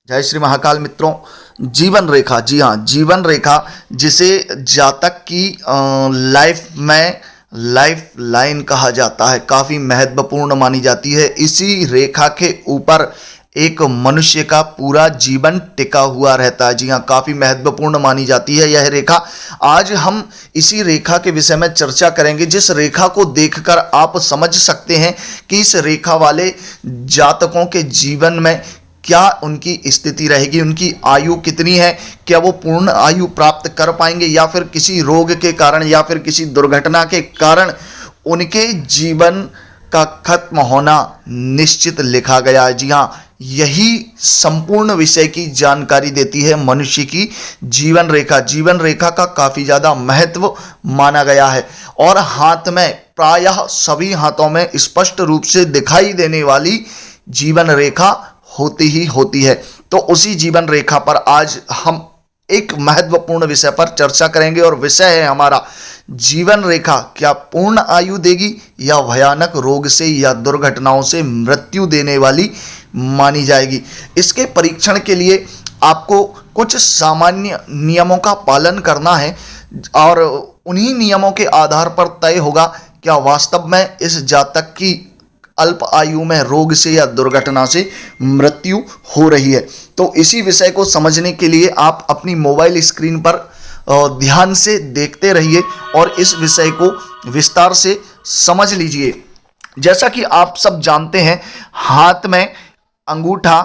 जय श्री महाकाल मित्रों। जीवन रेखा, जी हाँ, जीवन रेखा जिसे जातक की लाइफ लाइन कहा जाता है, काफ़ी महत्वपूर्ण मानी जाती है। इसी रेखा के ऊपर एक मनुष्य का पूरा जीवन टिका हुआ रहता है। जी हाँ, काफ़ी महत्वपूर्ण मानी जाती है यह रेखा। आज हम इसी रेखा के विषय में चर्चा करेंगे, जिस रेखा को देखकर आप समझ सकते हैं कि इस रेखा वाले जातकों के जीवन में क्या उनकी स्थिति रहेगी, उनकी आयु कितनी है, क्या वो पूर्ण आयु प्राप्त कर पाएंगे या फिर किसी रोग के कारण या फिर किसी दुर्घटना के कारण उनके जीवन का खत्म होना निश्चित लिखा गया है। जी हाँ, यही संपूर्ण विषय की जानकारी देती है मनुष्य की जीवन रेखा। जीवन रेखा का काफ़ी ज़्यादा महत्व माना गया है और हाथ में प्रायः सभी हाथों में स्पष्ट रूप से दिखाई देने वाली जीवन रेखा होती ही होती है। तो उसी जीवन रेखा पर आज हम एक महत्वपूर्ण विषय पर चर्चा करेंगे और विषय है हमारा, जीवन रेखा क्या पूर्ण आयु देगी या भयानक रोग से या दुर्घटनाओं से मृत्यु देने वाली मानी जाएगी। इसके परीक्षण के लिए आपको कुछ सामान्य नियमों का पालन करना है और उन्हीं नियमों के आधार पर तय होगा क्या वास्तव में इस जातक की अल्प आयु में रोग से या दुर्घटना से मृत्यु हो रही है। तो इसी विषय को समझने के लिए आप अपनी मोबाइल स्क्रीन पर ध्यान से देखते रहिए और इस विषय को विस्तार से समझ लीजिए। जैसा कि आप सब जानते हैं, हाथ में अंगूठा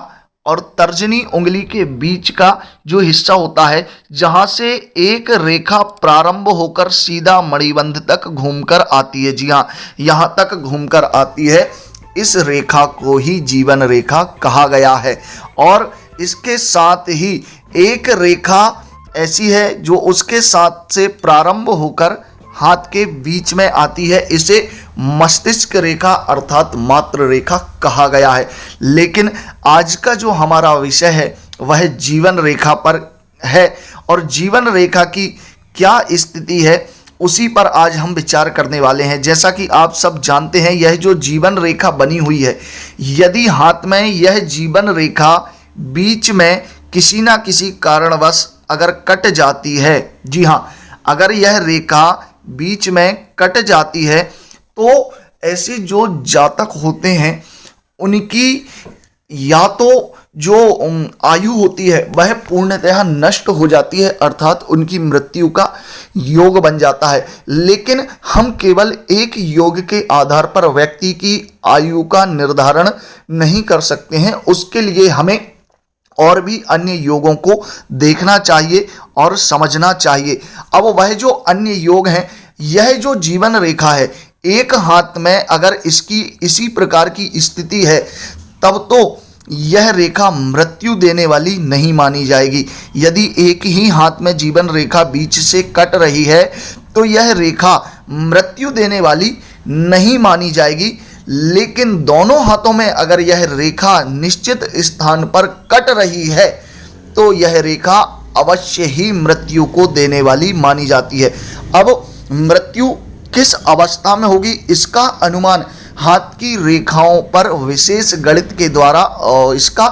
और तर्जनी उंगली के बीच का जो हिस्सा होता है, जहां से एक रेखा प्रारंभ होकर सीधा मणिबंध तक घूमकर आती है। जी हाँ, यहां तक घूमकर आती है। इस रेखा को ही जीवन रेखा कहा गया है और इसके साथ ही एक रेखा ऐसी है जो उसके साथ से प्रारंभ होकर हाथ के बीच में आती है। इसे मस्तिष्क रेखा अर्थात मातृ रेखा कहा गया है। लेकिन आज का जो हमारा विषय है वह जीवन रेखा पर है और जीवन रेखा की क्या स्थिति है उसी पर आज हम विचार करने वाले हैं। जैसा कि आप सब जानते हैं, यह जो जीवन रेखा बनी हुई है, यदि हाथ में यह जीवन रेखा बीच में किसी ना किसी कारणवश अगर कट जाती है, जी हाँ, अगर यह रेखा बीच में कट जाती है तो ऐसे जो जातक होते हैं उनकी या तो जो आयु होती है वह पूर्णतः नष्ट हो जाती है, अर्थात उनकी मृत्यु का योग बन जाता है। लेकिन हम केवल एक योग के आधार पर व्यक्ति की आयु का निर्धारण नहीं कर सकते हैं। उसके लिए हमें और भी अन्य योगों को देखना चाहिए और समझना चाहिए। अब वह जो अन्य योग हैं, यह जो जीवन रेखा है, एक हाथ में अगर इसकी इसी प्रकार की स्थिति है तब तो यह रेखा मृत्यु देने वाली नहीं मानी जाएगी। यदि एक ही हाथ में जीवन रेखा बीच से कट रही है तो यह रेखा मृत्यु देने वाली नहीं मानी जाएगी। लेकिन दोनों हाथों में अगर यह रेखा निश्चित स्थान पर कट रही है तो यह रेखा अवश्य ही मृत्यु को देने वाली मानी जाती है। अब मृत्यु किस अवस्था में होगी इसका अनुमान हाथ की रेखाओं पर विशेष गणित के द्वारा इसका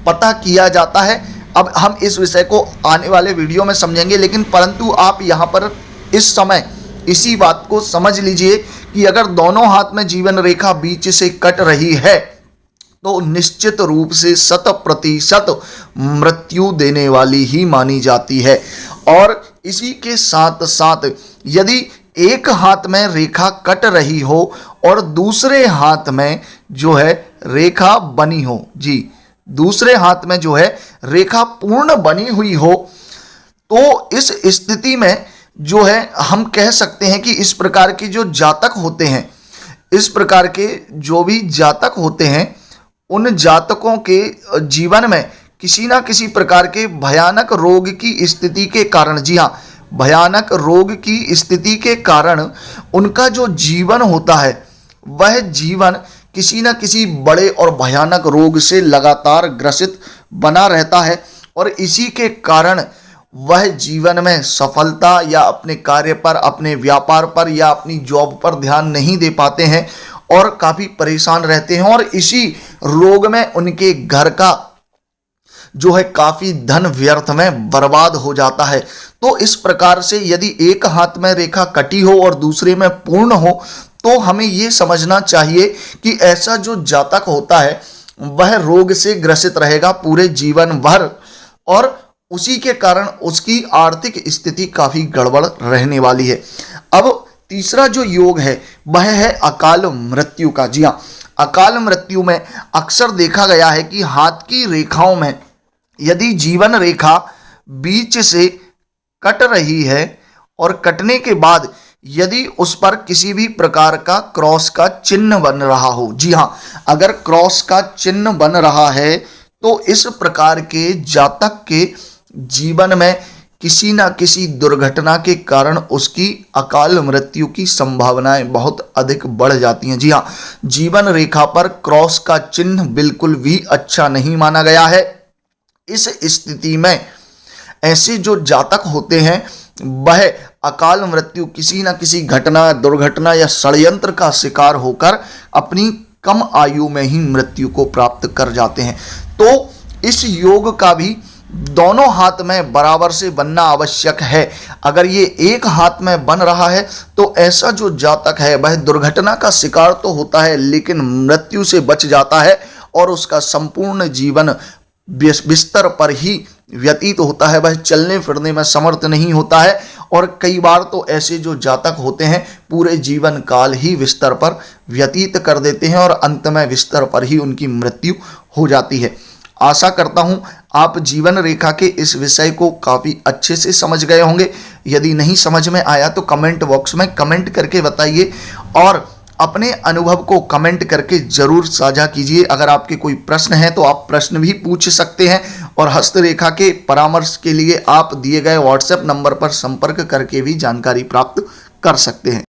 पता किया जाता है। अब हम इस विषय को आने वाले वीडियो में समझेंगे, लेकिन परंतु आप यहाँ पर इस समय इसी बात को समझ लीजिए कि अगर दोनों हाथ में जीवन रेखा बीच से कट रही है तो निश्चित रूप से 100% मृत्यु देने वाली ही मानी जाती है। और इसी के साथ साथ यदि एक हाथ में रेखा कट रही हो और दूसरे हाथ में जो है रेखा बनी हो, जी, दूसरे हाथ में जो है रेखा पूर्ण बनी हुई हो, तो इस स्थिति में जो है हम कह सकते हैं कि इस प्रकार के जो जातक होते हैं, इस प्रकार के जो भी जातक होते हैं, उन जातकों के जीवन में किसी ना किसी प्रकार के भयानक रोग की स्थिति के कारण, जी हाँ, भयानक रोग की स्थिति के कारण उनका जो जीवन होता है वह जीवन किसी न किसी बड़े और भयानक रोग से लगातार ग्रसित बना रहता है और इसी के कारण वह जीवन में सफलता या अपने कार्य पर, अपने व्यापार पर या अपनी जॉब पर ध्यान नहीं दे पाते हैं और काफ़ी परेशान रहते हैं और इसी रोग में उनके घर का जो है काफ़ी धन व्यर्थ में बर्बाद हो जाता है। तो इस प्रकार से यदि एक हाथ में रेखा कटी हो और दूसरे में पूर्ण हो तो हमें ये समझना चाहिए कि ऐसा जो जातक होता है वह रोग से ग्रसित रहेगा पूरे जीवन भर, और उसी के कारण उसकी आर्थिक स्थिति काफ़ी गड़बड़ रहने वाली है। अब तीसरा जो योग है वह है अकाल मृत्यु का। जी हाँ, अकाल मृत्यु में अक्सर देखा गया है कि हाथ की रेखाओं में यदि जीवन रेखा बीच से कट रही है और कटने के बाद यदि उस पर किसी भी प्रकार का क्रॉस का चिन्ह बन रहा हो, जी हाँ, अगर क्रॉस का चिन्ह बन रहा है तो इस प्रकार के जातक के जीवन में किसी ना किसी दुर्घटना के कारण उसकी अकाल मृत्यु की संभावनाएं बहुत अधिक बढ़ जाती हैं। जी हाँ, जीवन रेखा पर क्रॉस का चिन्ह बिल्कुल भी अच्छा नहीं माना गया है। इस स्थिति में ऐसे जो जातक होते हैं वह अकाल मृत्यु किसी न किसी घटना, दुर्घटना या षड्यंत्र का शिकार होकर अपनी कम आयु में ही मृत्यु को प्राप्त कर जाते हैं। तो इस योग का भी दोनों हाथ में बराबर से बनना आवश्यक है। अगर ये एक हाथ में बन रहा है तो ऐसा जो जातक है वह दुर्घटना का शिकार तो होता है लेकिन मृत्यु से बच जाता है और उसका संपूर्ण जीवन बिस्तर पर ही व्यतीत होता है, वह चलने फिरने में समर्थ नहीं होता है। और कई बार तो ऐसे जो जातक होते हैं पूरे जीवन काल ही बिस्तर पर व्यतीत कर देते हैं और अंत में बिस्तर पर ही उनकी मृत्यु हो जाती है। आशा करता हूं आप जीवन रेखा के इस विषय को काफ़ी अच्छे से समझ गए होंगे। यदि नहीं समझ में आया तो कमेंट बॉक्स में कमेंट करके बताइए और अपने अनुभव को कमेंट करके ज़रूर साझा कीजिए। अगर आपके कोई प्रश्न है तो आप प्रश्न भी पूछ सकते हैं और हस्तरेखा के परामर्श के लिए आप दिए गए व्हाट्सएप नंबर पर संपर्क करके भी जानकारी प्राप्त कर सकते हैं।